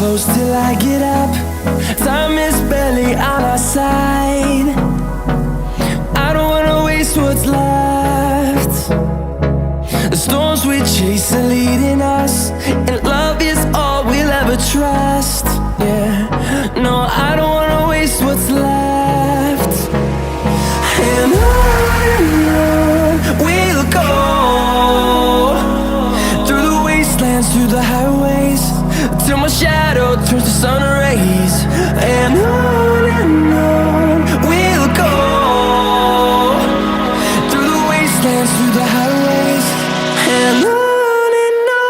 close till I get up. Time is barely on our side. I don't wanna waste what's left. The storms we chase are leading us, and love is all we'll ever trust. Yeah, no, I don't wanna waste what's left. And on we'll go, through the wastelands, through the highways, till my shadow turns to sun rays. And on we'll go, through the wastelands, through the highways, and on we'll go.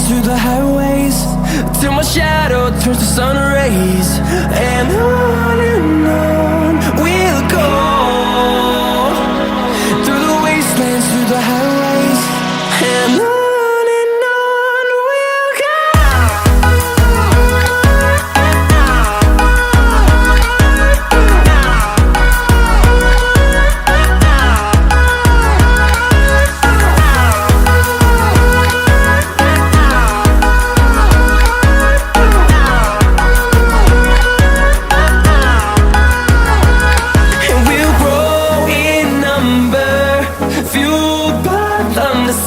Through the highways, till my shadow turns to sun rays. And on we'll go, through the wastelands, through the highways, and on we'll go.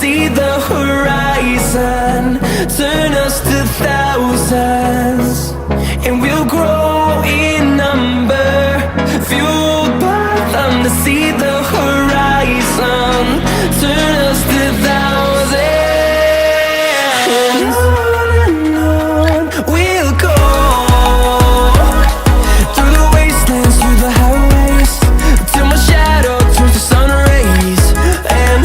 See the horizon turn us to thousands, and we'll grow in number, fueled by them to see the horizon turn us to thousands. And on we'll go, through the wastelands, through the highways, till my shadow turns to sun rays. And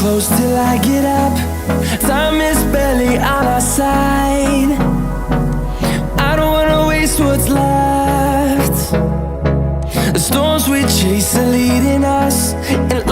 close till I get up. Time is barely on our side. I don't wanna waste what's left. The storms we chase are leading us, and